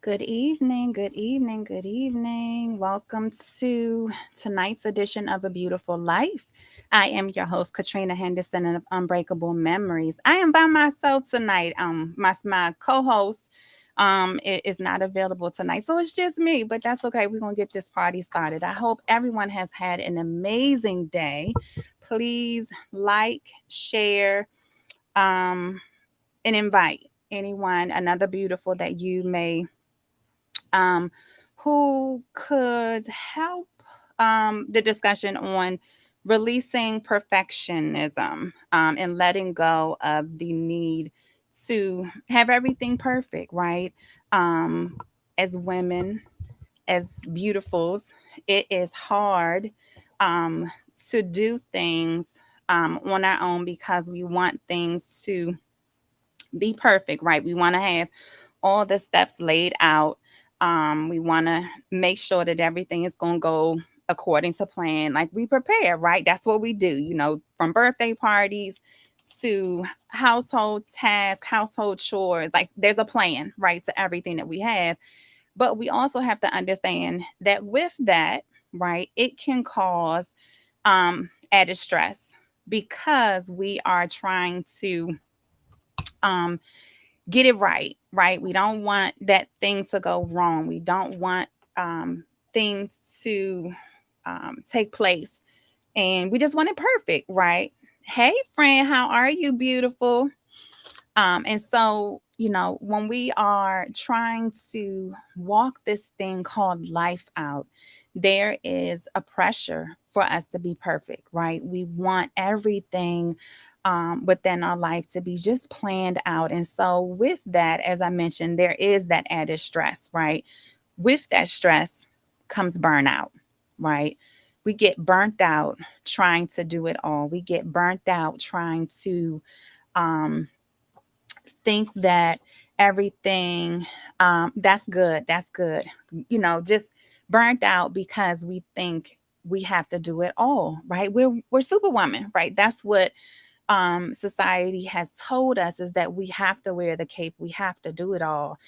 Good evening, good evening, good evening. Welcome to tonight's edition of A Beautiful Life. I am your host, Katrina Henderson of Unbreakable Memories. I am by myself tonight. My co-host is not available tonight, so it's just me. But that's okay. We're gonna get this party started. I hope everyone has had an amazing day. Please like, share, um, and invite anyone, another beautiful that you may um, who could help the discussion on releasing perfectionism and letting go of the need to have everything perfect, right? Um, as women, as beautifuls, it is hard um, to do things on our own because we want things to be perfect, right? We want to have all the steps laid out. We want to make sure that everything is going to go according to plan. Like we prepare, right? That's what we do, from birthday parties to household tasks, household chores. Like there's a plan, right, to everything that we have. But we also have to understand that with that, right, it can cause added stress because we are trying to um, get it right, right? We don't want that thing to go wrong. We don't want things to take place. And we just want it perfect, right? Hey, friend, how are you, beautiful? And so, when we are trying to walk this thing called life out, there is a pressure for us to be perfect, right? We want everything within our life to be just planned out. And so, with that, as I mentioned, there is that added stress, right? With that stress comes burnout, right? We get burnt out trying to do it all. We get burnt out trying to um, think that everything that's good, that's good, just burnt out because we think we have to do it all, right? We're superwoman, right? That's what society has told us, is that we have to wear the cape, we have to do it all.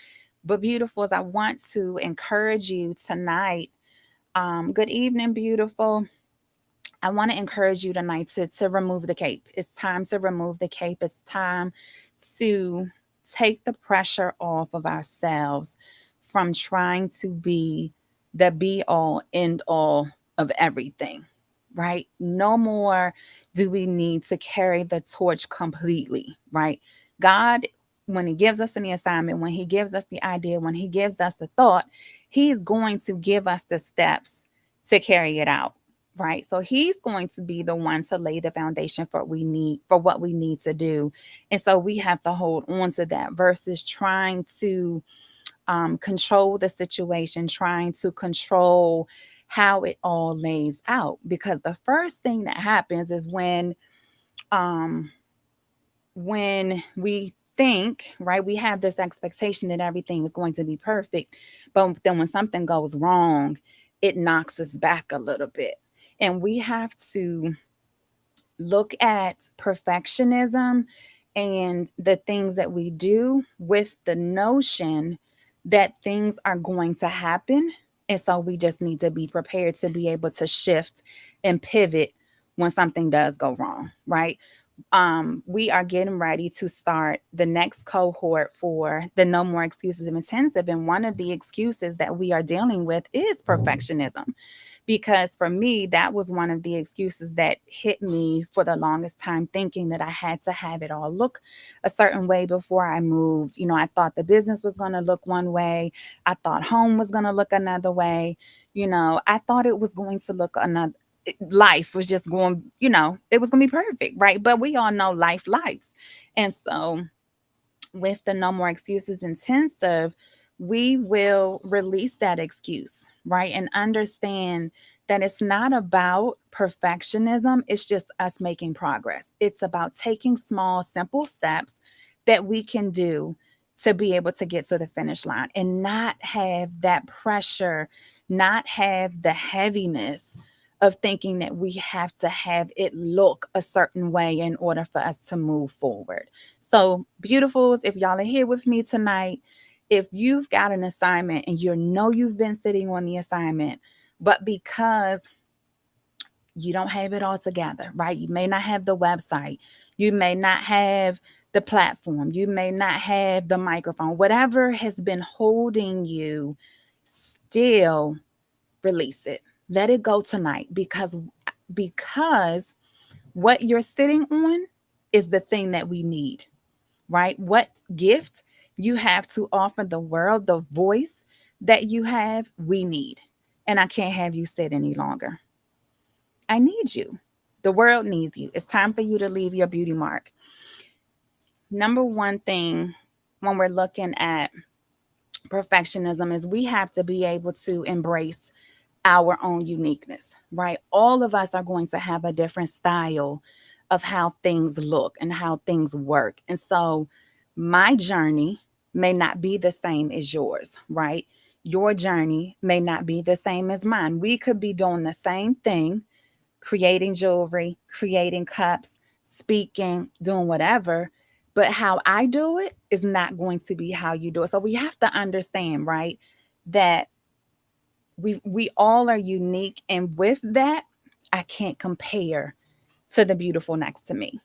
But beautifuls, I want to encourage you tonight. Good evening, beautiful. I want to encourage you tonight to remove the cape. It's time to remove the cape. It's time to take the pressure off of ourselves from trying to be the be all, end all of everything, right? No more do we need to carry the torch completely, right? God, when He gives us an assignment, when He gives us the idea, when He gives us the thought, He's going to give us the steps to carry it out, right? So He's going to be the one to lay the foundation for what we need to do. And so we have to hold on to that versus trying to control the situation, trying to control how it all lays out. Because the first thing that happens is um, when we think, right, we have this expectation that everything is going to be perfect, but then when something goes wrong, it knocks us back a little bit. And we have to look at perfectionism and the things that we do with the notion that things are going to happen. And so we just need to be prepared to be able to shift and pivot when something does go wrong, right? We are getting ready to start the next cohort for the No More Excuses Intensive. And one of the excuses that we are dealing with is perfectionism. Because for me, that was one of the excuses that hit me for the longest time, thinking that I had to have it all look a certain way before I moved. I thought the business was going to look one way, I thought home was going to look another way. I thought it was going to look another. Life was just going, it was going to be perfect, right? But we all know life. And so with the No More Excuses Intensive, we will release that excuse, right? And understand that it's not about perfectionism, it's just us making progress. It's about taking small, simple steps that we can do to be able to get to the finish line and not have that pressure, not have the heaviness of thinking that we have to have it look a certain way in order for us to move forward. So, beautifuls, if y'all are here with me tonight, If you've got an assignment and you know you've been sitting on the assignment, but because you don't have it all together, right? You may not have the website, you may not have the platform, you may not have the microphone, whatever has been holding you still, release it. Let it go tonight, because what you're sitting on is the thing that we need, right? What gift you have to offer the world, the voice that you have, we need. And I can't have you sit any longer. I need you. The world needs you. It's time for you to leave your beauty mark. Number one thing when we're looking at perfectionism is we have to be able to embrace our own uniqueness, right? All of us are going to have a different style of how things look and how things work. And so my journey may not be the same as yours, right? Your journey may not be the same as mine. We could be doing the same thing, creating jewelry, creating cups, speaking, doing whatever. But how I do it is not going to be how you do it. So we have to understand, right, that we all are unique. And with that, I can't compare to the beautiful next to me.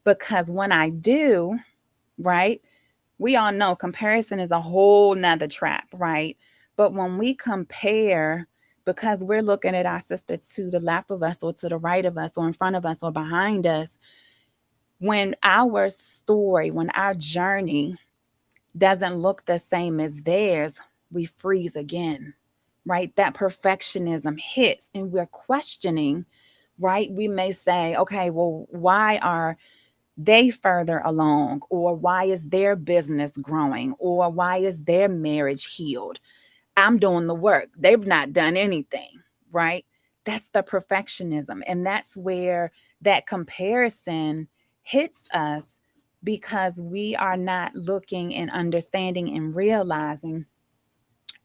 Because when I do, right, we all know comparison is a whole nother trap, right? But when we compare, because we're looking at our sister to the left of us or to the right of us or in front of us or behind us, when our story, when our journey doesn't look the same as theirs, we freeze again, right? That perfectionism hits and we're questioning, right? We may say, okay, well, why are they further along? Or why is their business growing? Or why is their marriage healed? I'm doing the work. They've not done anything, right? That's the perfectionism. And that's where that comparison hits us because we are not looking and understanding and realizing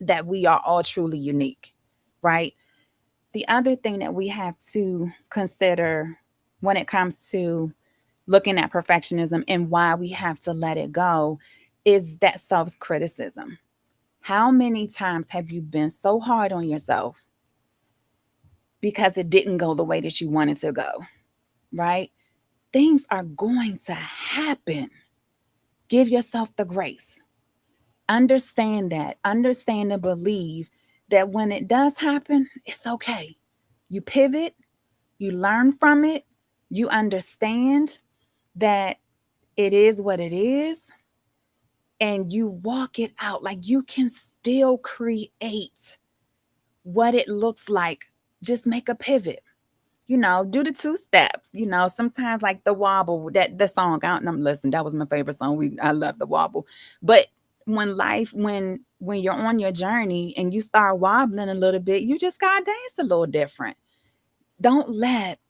that we are all truly unique, right? The other thing that we have to consider when it comes to looking at perfectionism and why we have to let it go is that self criticism. How many times have you been so hard on yourself because it didn't go the way that you wanted to go, right? Things are going to happen. Give yourself the grace. Understand that. Understand and believe that when it does happen, it's okay. You pivot, you learn from it, you understand that it is what it is, and you walk it out. Like you can still create what it looks like. Just make a pivot. Do the two steps. Sometimes like the wobble, that the song. I don't know. Listen, that was my favorite song. I love the wobble. But when you're on your journey and you start wobbling a little bit, you just gotta dance a little different. Don't let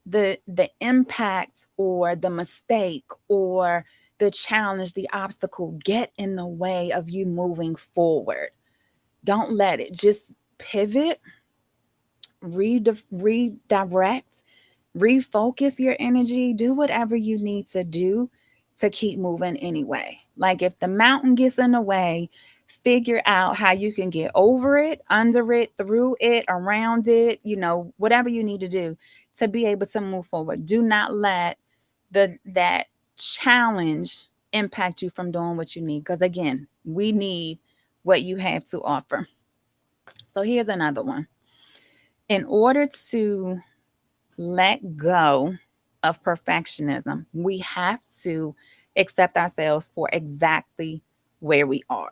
the impact or the mistake or the challenge, the obstacle get in the way of you moving forward. Don't let it. Just pivot, redirect, refocus your energy, do whatever you need to do to keep moving anyway. Like if the mountain gets in the way, figure out how you can get over it, under it, through it, around it, whatever you need to do to be able to move forward. Do not let that challenge impact you from doing what you need, because again, we need what you have to offer. So here's another one. In order to let go of perfectionism, we have to accept ourselves for exactly where we are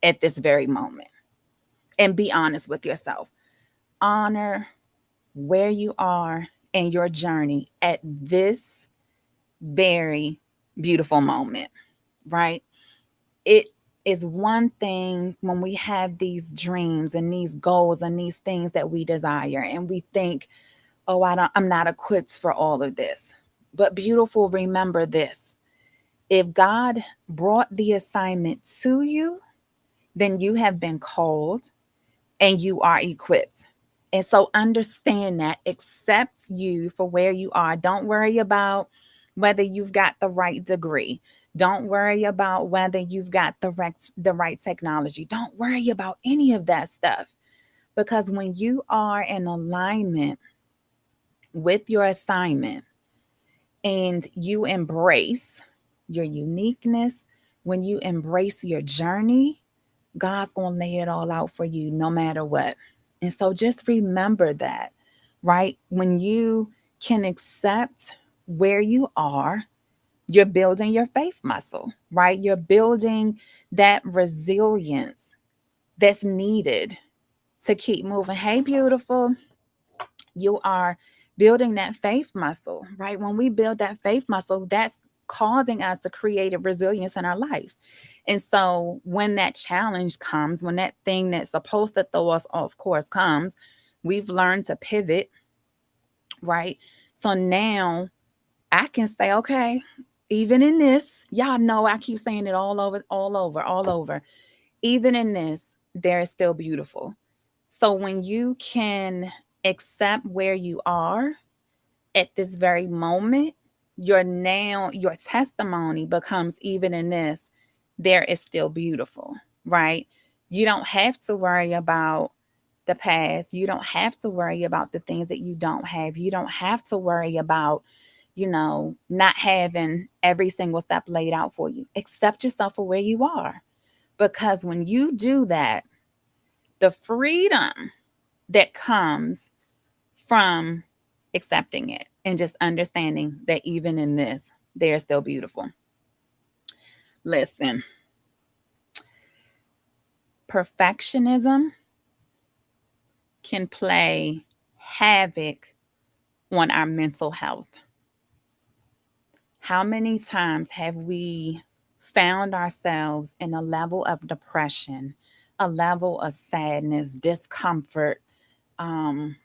at this very moment and be honest with yourself. Honor where you are in your journey at this very beautiful moment, right? It is one thing when we have these dreams and these goals and these things that we desire and we think, oh, I'm not equipped for all of this. But beautiful, remember this. If God brought the assignment to you, then you have been called and you are equipped. And so understand that, accept you for where you are. Don't worry about whether you've got the right degree. Don't worry about whether you've got the right technology. Don't worry about any of that stuff, because when you are in alignment with your assignment and you embrace your uniqueness, when you embrace your journey, God's going to lay it all out for you no matter what. And so just remember that, right? When you can accept where you are, you're building your faith muscle, right? You're building that resilience that's needed to keep moving. Hey, beautiful. You are building that faith muscle, right? When we build that faith muscle, that's causing us to create a resilience in our life. And so when that challenge comes, when that thing that's supposed to throw us off course comes, we've learned to pivot, right? So now I can say, okay, even in this, y'all know I keep saying it all over, all over, all over. Even in this, there is still beautiful. So when you can accept where you are at this very moment, your testimony becomes, even in this, there is still beautiful, right? You don't have to worry about the past. You don't have to worry about the things that you don't have. You don't have to worry about, not having every single step laid out for you. Accept yourself for where you are. Because when you do that, the freedom that comes from accepting it and just understanding that even in this, they're still beautiful. Listen, perfectionism can play havoc on our mental health. How many times have we found ourselves in a level of depression, a level of sadness, discomfort, um,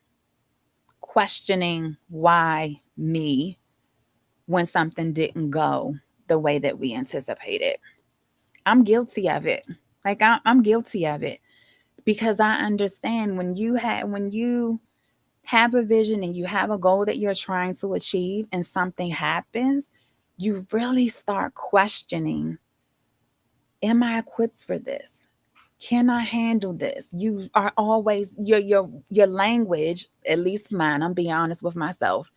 questioning why me when something didn't go the way that we anticipated? I'm guilty of it. Like I'm guilty of it, because I understand when you have a vision and you have a goal that you're trying to achieve and something happens, you really start questioning, am I equipped for this? Can I handle this? You are always your language, at least mine, I'm being honest with myself.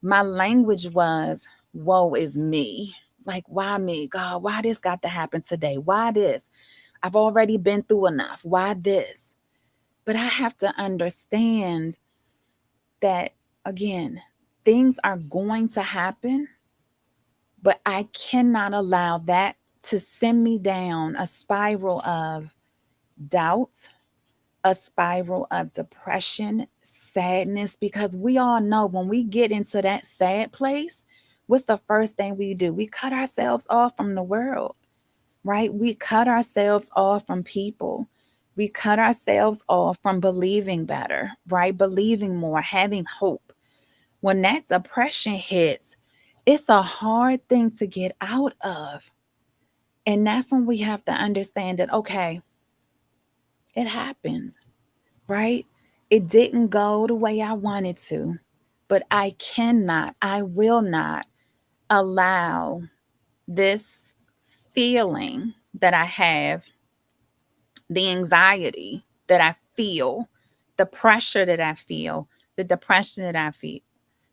My language was, woe is me. Like, why me? God, why this got to happen today? Why this? I've already been through enough. Why this? But I have to understand that, again, things are going to happen, but I cannot allow that to send me down a spiral of doubt, a spiral of depression, sadness, because we all know when we get into that sad place, what's the first thing we do? We cut ourselves off from the world, right? We cut ourselves off from people. We cut ourselves off from believing better, right? Believing more, having hope. When that depression hits, it's a hard thing to get out of. And that's when we have to understand that, okay, it happens, right? It didn't go the way I wanted to, but I will not allow this feeling that I have, the anxiety that I feel, the pressure that I feel, the depression that I feel,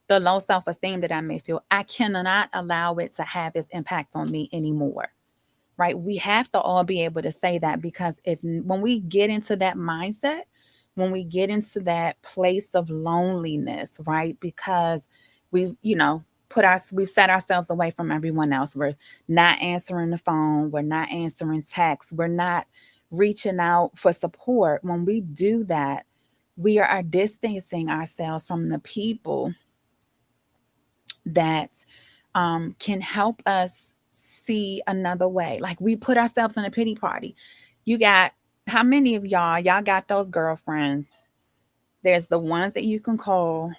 the low self esteem that I may feel, I cannot allow it to have its impact on me anymore. Right? We have to all be able to say that, because if when we get into that mindset, when we get into that place of loneliness, right? Because we set ourselves away from everyone else. We're not answering the phone, we're not answering texts, we're not reaching out for support. When we do that, we are distancing ourselves from the people that can help us see another way. Like, we put ourselves in a pity party. You got, how many of y'all got those girlfriends? There's the ones that you can call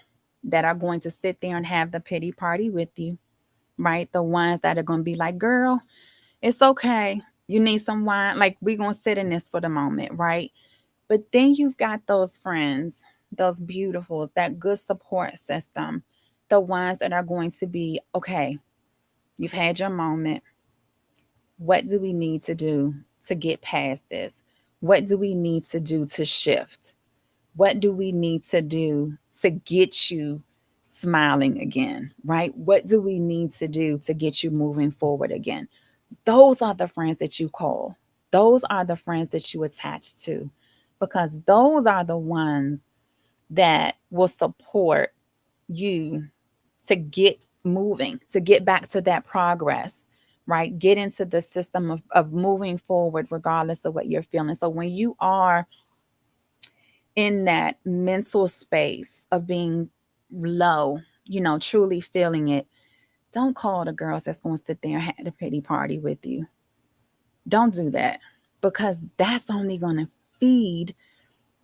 that are going to sit there and have the pity party with you, right? The ones that are going to be like, girl, it's okay. You need some wine. Like, we're going to sit in this for the moment, right? But then you've got those friends, those beautifuls, that good support system, the ones that are going to be, okay, you've had your moment. What do we need to do to get past this? What do we need to do to shift? What do we need to do to get you smiling again, right? What do we need to do to get you moving forward again? Those are the friends that you call. Those are the friends that you attach to, because those are the ones that will support you to get moving, to get back to that progress, right? Get into the system of moving forward, regardless of what you're feeling. So when you are in that mental space of being low, truly feeling it, don't call the girls that's going to sit there and have the pity party with you. Don't do that, because that's only going to feed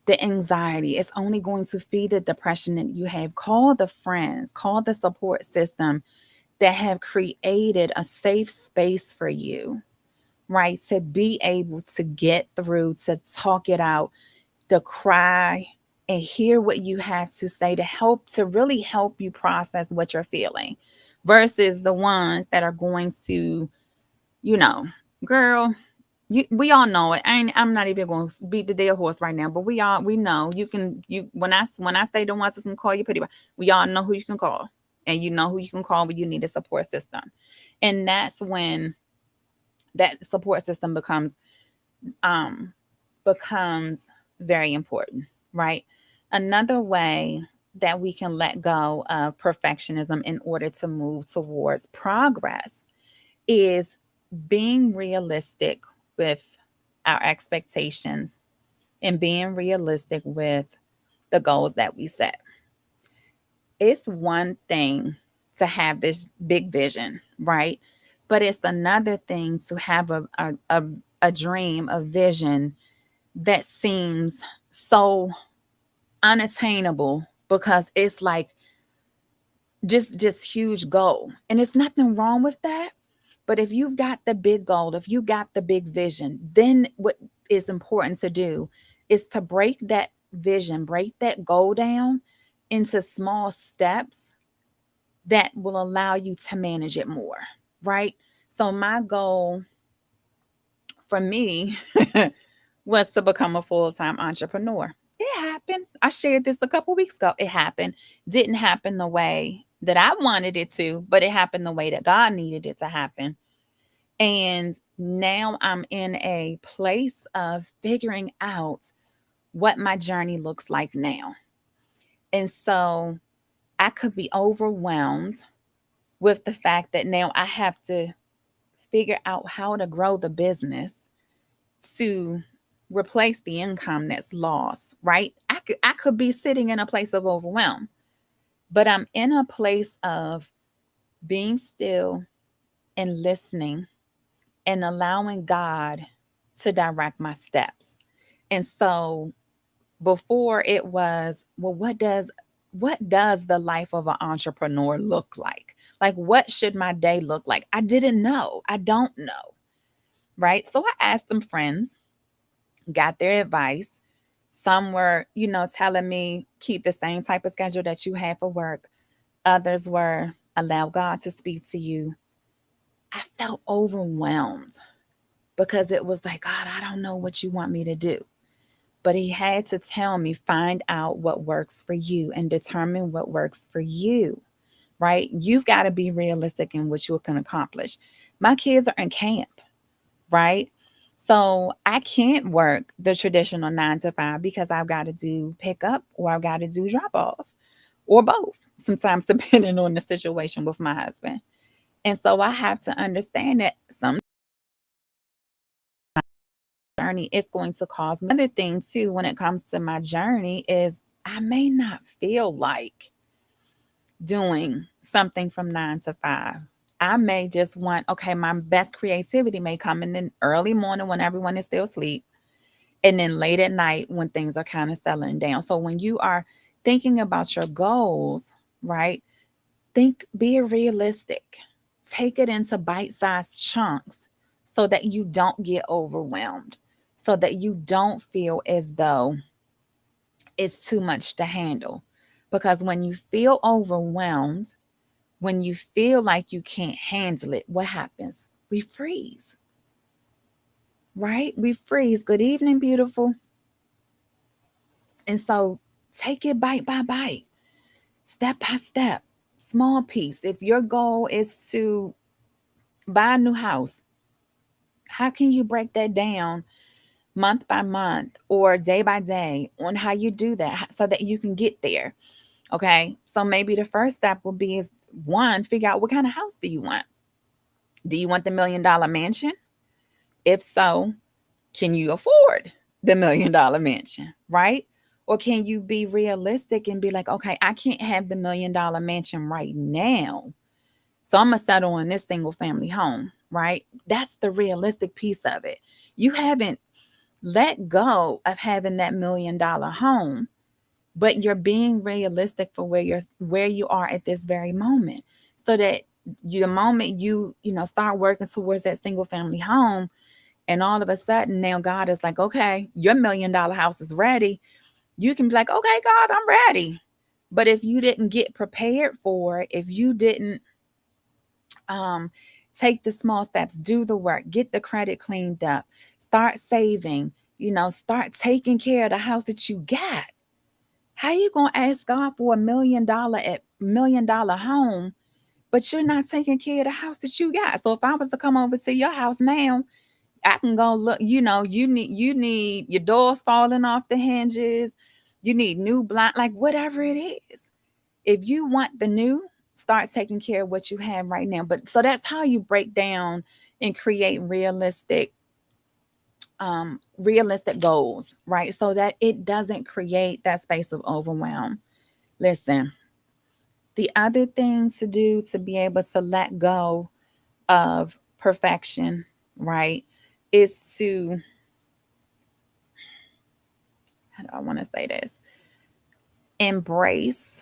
the anxiety. It's only going to feed the depression that you have. Call the friends, call the support system that have created a safe space for you, right? To be able to get through, to talk it out, to cry and hear what you have to say, to really help you process what you're feeling, versus the ones that are going to, you know, girl, we all know it. I'm not even going to beat the dead horse right now, but we know when I say the ones that's going to call you pretty much, we all know who you can call, and you know who you can call when you need a support system. And that's when that support system um becomes very important, right? Another way that we can let go of perfectionism in order to move towards progress is being realistic with our expectations and being realistic with the goals that we set. It's one thing to have this big vision, right? But it's another thing to have a dream, a vision that seems so unattainable, because it's like just huge goal. And it's nothing wrong with that. But if you've got the big goal, if you got the big vision, then what is important to do is to break that vision, break that goal down into small steps that will allow you to manage it more, right? So my goal for me was to become a full-time entrepreneur. It happened. I shared this a couple weeks ago. It happened. Didn't happen the way that I wanted it to, but it happened the way that God needed it to happen. And now I'm in a place of figuring out what my journey looks like now. And so I could be overwhelmed with the fact that now I have to figure out how to grow the business to replace the income that's lost, right? I could be sitting in a place of overwhelm, but I'm in a place of being still and listening and allowing God to direct my steps. And so before it was, well, what does the life of an entrepreneur look like? Like, what should my day look like? I didn't know. I don't know. Right. So I asked some friends, got their advice. Some were, telling me keep the same type of schedule that you have for work. Others were allow God to speak to you. I felt overwhelmed because it was like, God, I don't know what you want me to do. But he had to tell me, find out what works for you and determine what works for you, right? You've got to be realistic in what you can accomplish. My kids are in camp, right? So I can't work the traditional 9 to 5 because I've got to do pickup or I've got to do drop off or both, sometimes depending on the situation with my husband. And so I have to understand that some journey is going to cause me. Another thing too, when it comes to my journey, is I may not feel like doing something from 9 to 5. I may just want, okay, my best creativity may come in the early morning when everyone is still asleep, and then late at night when things are kind of settling down. So when you are thinking about your goals, right, be realistic. Take it into bite-sized chunks so that you don't get overwhelmed, so that you don't feel as though it's too much to handle. Because when you feel overwhelmed, when you feel like you can't handle it, what happens? We freeze. right? We freeze. Good evening, beautiful. And so take it bite by bite, step by step, small piece. If your goal is to buy a new house, how can you break that down month by month or day by day on how you do that so that you can get there? Okay. So maybe the first step will be is one, figure out what kind of house do you want? Do you want the $1 million mansion? If so, can you afford the $1 million mansion? Right? Or can you be realistic and be like, okay, I can't have the $1 million mansion right now. So I'm going to settle on this single family home, right? That's the realistic piece of it. You haven't let go of having that $1 million home, but you're being realistic for where you are at this very moment. So that the moment you start working towards that single family home, and all of a sudden now God is like, okay, your $1 million house is ready. You can be like, okay, God, I'm ready. But if you didn't get prepared for it, if you didn't um, take the small steps, do the work, get the credit cleaned up, start saving, start taking care of the house that you got. How you gonna ask God for $1 million home, but you're not taking care of the house that you got? So if I was to come over to your house now, I can go look, you need your doors falling off the hinges, you need new blind, like whatever it is. If you want the new, start taking care of what you have right now. But so that's how you break down and create realistic goals, right? So that it doesn't create that space of overwhelm. Listen, the other thing to do to be able to let go of perfection, right, is to, how do I want to say this? Embrace,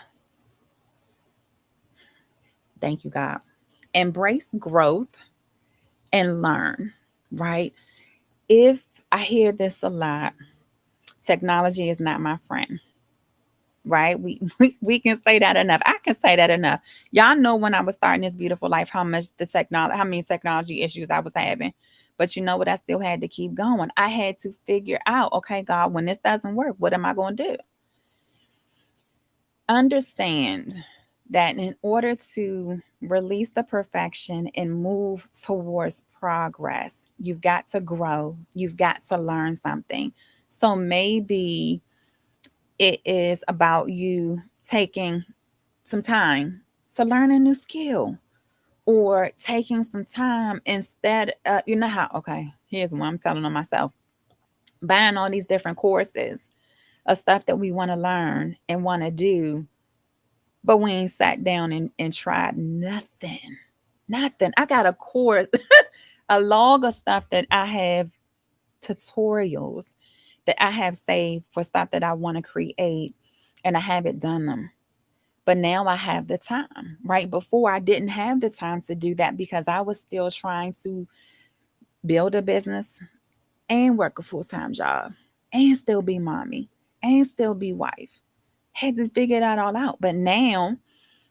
thank you, God, embrace growth and learn, right? If I hear this a lot, technology is not my friend, right? We can say that enough. I can say that enough. Y'all know when I was starting this beautiful life, how many technology issues I was having. But you know what? I still had to keep going. I had to figure out, okay, God, when this doesn't work, what am I going to do? Understand that in order to release the perfection and move towards progress, you've got to grow, you've got to learn something. So maybe it is about you taking some time to learn a new skill, or taking some time instead, how, okay, here's one I'm telling on myself, buying all these different courses of stuff that we want to learn and want to do, but we ain't sat down and tried nothing. Nothing. I got a course, a log of stuff that I have, tutorials that I have saved for stuff that I want to create, and I haven't done them. But now I have the time, right? Before I didn't have the time to do that because I was still trying to build a business and work a full time job and still be mommy and still be wife. Had to figure that all out. But now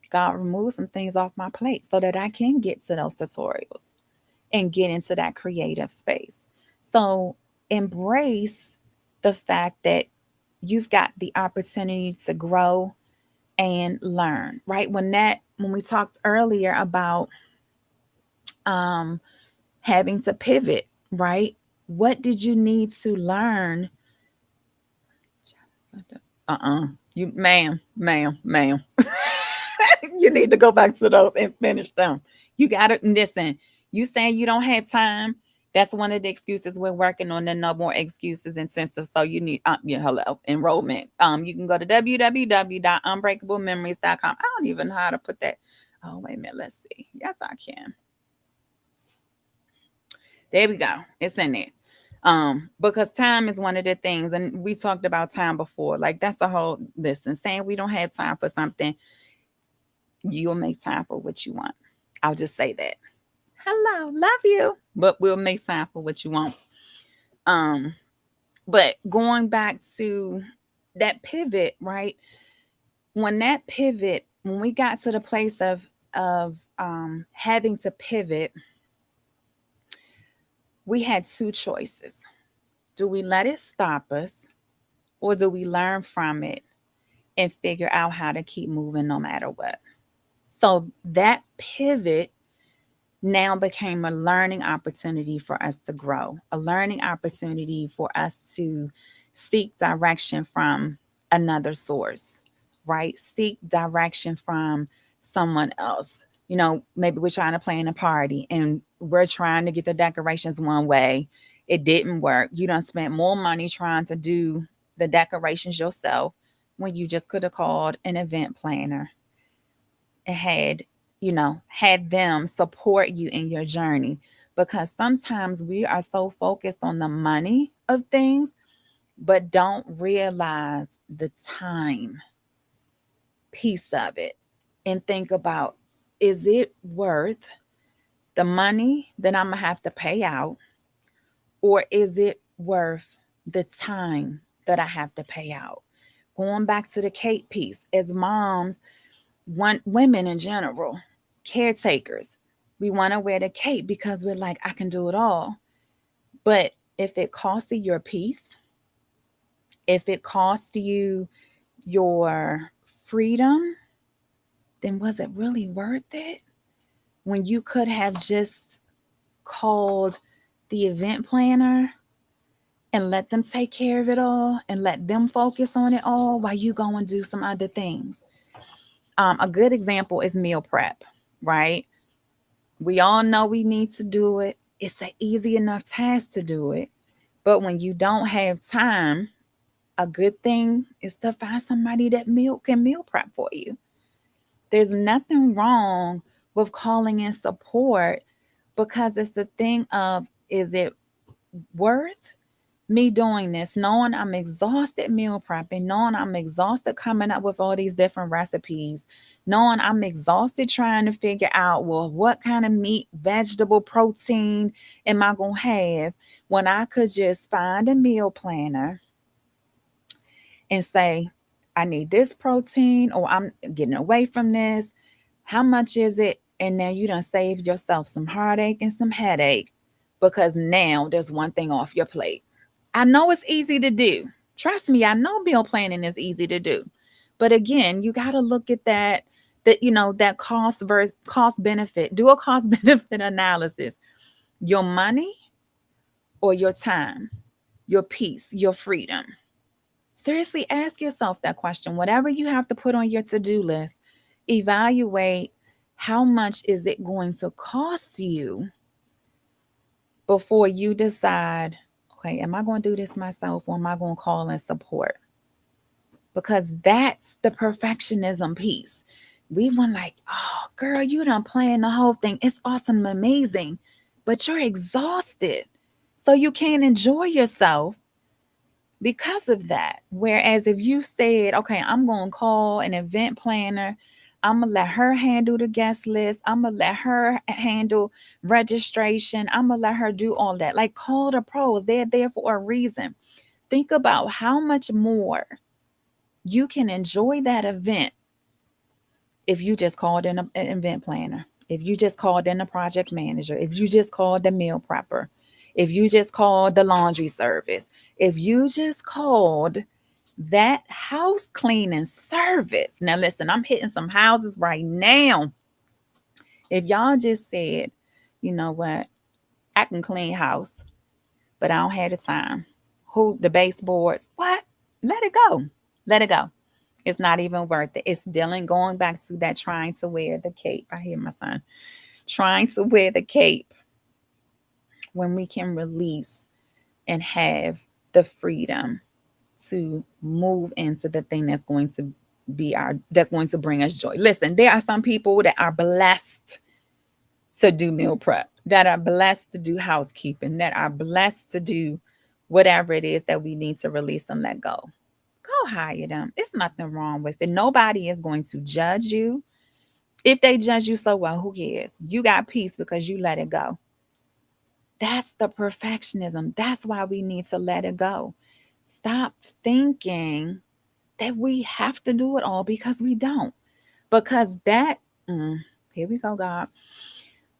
God removed some things off my plate so that I can get to those tutorials and get into that creative space. So embrace the fact that you've got the opportunity to grow and learn, right? When we talked earlier about um having to pivot, right? What did you need to learn? Uh-uh. You, ma'am. You need to go back to those and finish them. You got to listen. You saying you don't have time. That's one of the excuses we're working on. The no more excuses intensive. So you need, hello, enrollment. You can go to www.unbreakablememories.com. I don't even know how to put that. Oh, wait a minute. Let's see. Yes, I can. There we go. It's in there. Because time is one of the things, and we talked about time before. Like that's the whole listen. Saying we don't have time for something, you'll make time for what you want. I'll just say that. Hello, love you, but we'll make time for what you want. Um, but going back to that pivot, right? When we got to the place of having to pivot, we had two choices. Do we let it stop us, or do we learn from it and figure out how to keep moving no matter what? So that pivot now became a learning opportunity for us to grow, a learning opportunity for us to seek direction from another source, right? Seek direction from someone else. Maybe we're trying to plan a party and we're trying to get the decorations one way. It didn't work. You done spent more money trying to do the decorations yourself when you just could have called an event planner and had them support you in your journey, because sometimes we are so focused on the money of things but don't realize the time piece of it, and think about, is it worth the money that I'm gonna have to pay out, or is it worth the time that I have to pay out? Going back to the cake piece, as moms, women in general, caretakers, we want to wear the cape because we're like, I can do it all. But if it costs you your peace, if it costs you your freedom, then was it really worth it? When you could have just called the event planner and let them take care of it all and let them focus on it all while you go and do some other things. A good example is meal prep, right? We all know we need to do it. It's an easy enough task to do it. But when you don't have time, a good thing is to find somebody that can meal prep for you. There's nothing wrong with calling in support, because it's the thing of, is it worth me doing this, knowing I'm exhausted meal prepping, knowing I'm exhausted coming up with all these different recipes, knowing I'm exhausted trying to figure out, well, what kind of meat, vegetable, protein am I going to have, when I could just find a meal planner and say, I need this protein, or I'm getting away from this. How much is it? And now you done saved yourself some heartache and some headache, because now there's one thing off your plate. I know it's easy to do. Trust me, I know meal planning is easy to do. But again, you got to look at that cost versus cost benefit. Do a cost benefit analysis. Your money or your time, your peace, your freedom. Seriously, ask yourself that question. Whatever you have to put on your to-do list, evaluate how much is it going to cost you before you decide, okay, am I going to do this myself, or am I going to call in support? Because that's the perfectionism piece. We want, like, oh, girl, you done planned the whole thing. It's awesome, amazing, but you're exhausted. So you can't enjoy yourself because of that. Whereas if you said, okay, I'm going to call an event planner, I'm going to let her handle the guest list, I'm going to let her handle registration, I'm going to let her do all that. Like, call the pros, they're there for a reason. Think about how much more you can enjoy that event if you just called in an event planner, if you just called in a project manager, if you just called the meal prepper, if you just called the laundry service, if you just called that house cleaning service. Now, listen, I'm hitting some houses right now. If y'all just said, you know what, I can clean house, but I don't have the time. Who, the baseboards? What? Let it go. Let it go. It's not even worth it. It's dealing, going back to that, trying to wear the cape. I hear my son. Trying to wear the cape when we can release and have the freedom to move into the thing that's going to bring us joy. Listen, there are some people that are blessed to do meal prep, that are blessed to do housekeeping, that are blessed to do whatever it is that we need to release and let go. Go hire them. It's nothing wrong with it. Nobody is going to judge you. If they judge you, so well, who cares? You got peace because you let it go. That's the perfectionism. That's why we need to let it go. Stop thinking that we have to do it all, because we don't. Because that, here we go, God.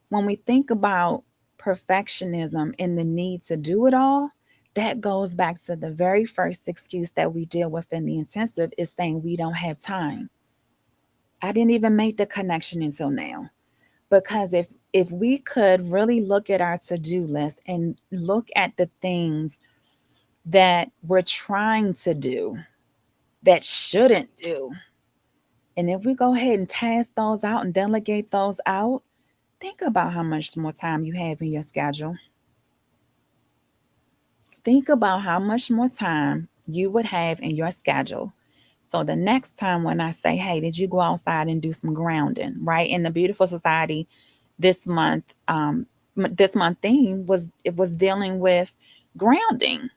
When we think about perfectionism and the need to do it all, that goes back to the very first excuse that we deal with in the intensive is saying we don't have time. I didn't even make the connection until now. Because if we could really look at our to-do list and look at the things that we're trying to do that shouldn't do, and if we go ahead and task those out and delegate those out, think about how much more time you have in your schedule. Think about how much more time you would have in your schedule. So the next time when I say, hey, did you go outside and do some grounding, right? In the Beautiful Society this month, this month theme was it was dealing with grounding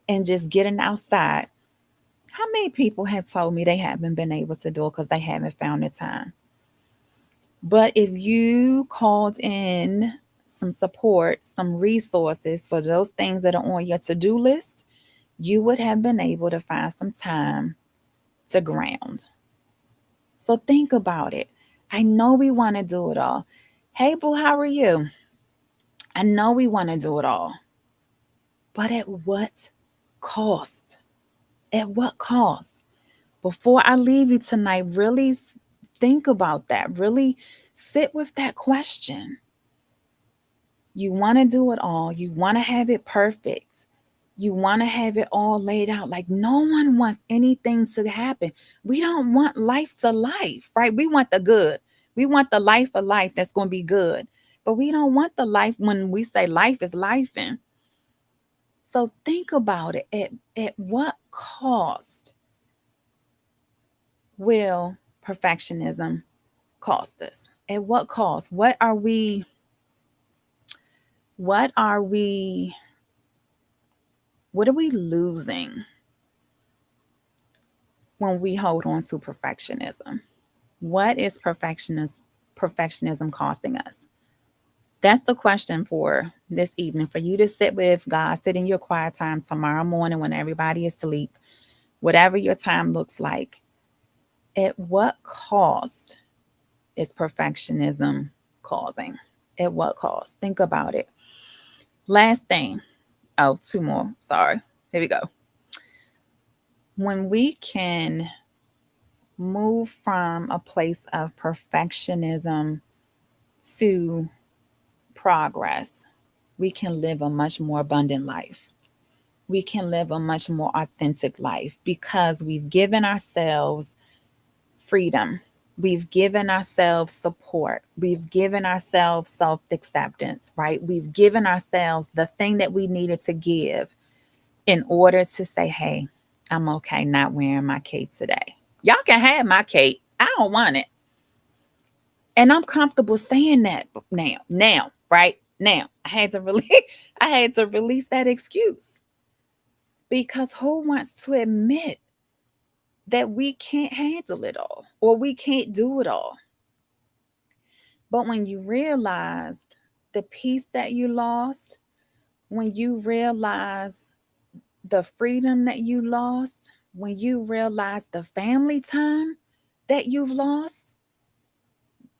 and just getting outside. How many people have told me they haven't been able to do it because they haven't found the time? But if you called in some support, some resources for those things that are on your to-do list, you would have been able to find some time to ground. So think about it. I know we want to do it all. Hey, boo, how are you? I know we want to do it all, but at what cost? At what cost? Before I leave you tonight, really think about that. Really sit with that question. You want to do it all, you want to have it perfect. You want to have it all laid out. Like no one wants anything to happen. We don't want life to life, right? We want the good. We want the life of life that's going to be good. But we don't want the life when we say life is life. And so think about it. At what cost will perfectionism cost us? At what cost? What are we what are we losing when we hold on to perfectionism? What is perfectionism costing us? That's the question for this evening. For you to sit with God, sit in your quiet time tomorrow morning when everybody is asleep, whatever your time looks like. At what cost is perfectionism causing? At what cost? Think about it. Last thing. Oh, two more. Sorry. Here we go. When we can move from a place of perfectionism to progress, we can live a much more abundant life. We can live a much more authentic life because we've given ourselves freedom. We've given ourselves support. We've given ourselves self acceptance, right? We've given ourselves the thing that we needed to give in order to say, hey, I'm okay not wearing my cape today. Y'all can have my cape. I don't want it. And I'm comfortable saying that now, right? Now, I had to release I had to release that excuse because who wants to admit that we can't handle it all or we can't do it all? But when you realized the peace that you lost, when you realize the freedom that you lost, when you realize the family time that you've lost,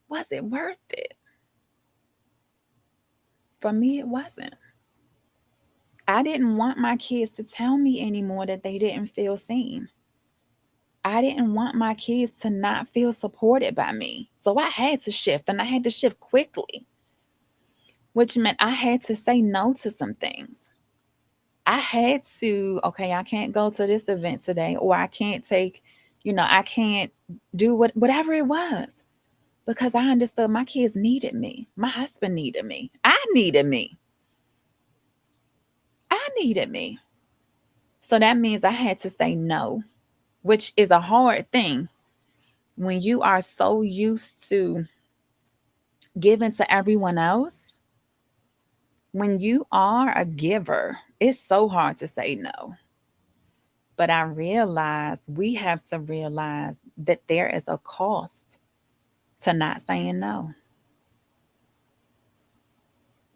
was it worth it? For me, it wasn't. I didn't want my kids to tell me anymore that they didn't feel seen. I didn't want my kids to not feel supported by me. So I had to shift and I had to shift quickly, which meant I had to say no to some things. I had to, okay, I can't go to this event today, or I can't take, I can't do whatever it was because I understood my kids needed me. My husband needed me. I needed me. I needed me. So that means I had to say no, which is a hard thing when you are so used to giving to everyone else. When you are a giver, it's so hard to say no. But I realized we have to realize that there is a cost to not saying no.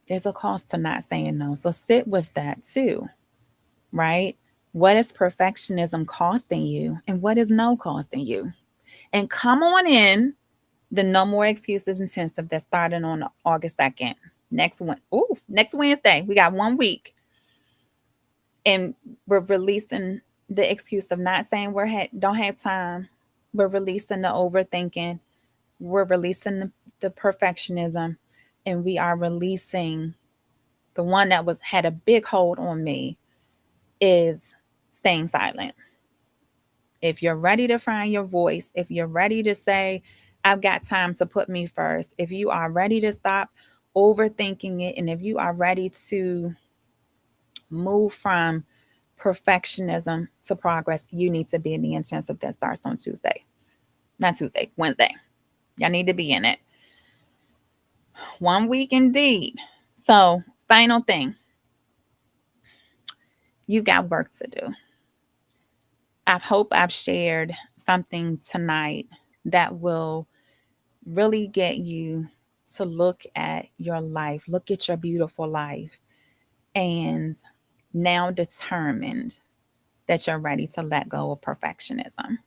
There's a cost to not saying no. So sit with that too, right? What is perfectionism costing you and what is no costing you? And come on in the No More Excuses intensive that's starting on August 2nd. Next Wednesday. We got 1 week, and we're releasing the excuse of not saying don't have time. We're releasing the overthinking. We're releasing the perfectionism, and we are releasing the one that was had a big hold on me is staying silent. If you're ready to find your voice, if you're ready to say, I've got time to put me first, if you are ready to stop overthinking it, and if you are ready to move from perfectionism to progress, you need to be in the intensive that starts on Tuesday. Not Tuesday, Wednesday. Y'all need to be in it. 1 week indeed. So, final thing, you got work to do. I hope I've shared something tonight that will really get you to look at your life, look at your beautiful life, and now determined that you're ready to let go of perfectionism.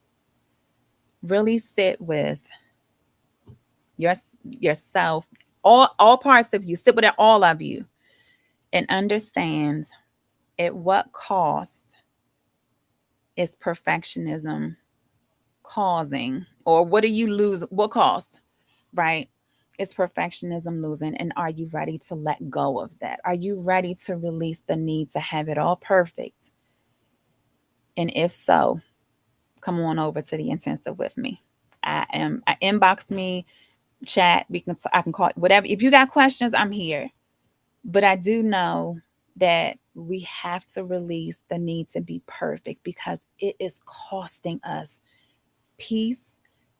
Really sit with your yourself, all parts of you, sit with all of you, and understand at what cost is perfectionism causing, or what do you lose? What cost, right? Is perfectionism losing? And are you ready to let go of that? Are you ready to release the need to have it all perfect? And if so, come on over to the intensive with me. I inbox me, chat. I can call whatever. If you got questions, I'm here. But I do know that we have to release the need to be perfect because it is costing us peace.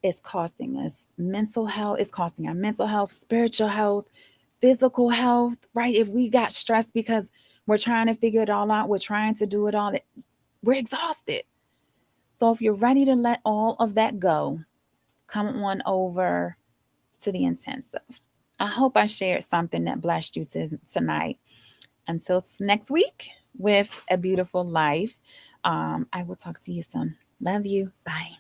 It's costing us mental health. It's costing our mental health, spiritual health, physical health, right? If we got stressed because we're trying to figure it all out, we're trying to do it all, we're exhausted. So if you're ready to let all of that go, come on over to the intensive. I hope I shared something that blessed you tonight. Until next week with a beautiful life, I will talk to you soon. Love you. Bye.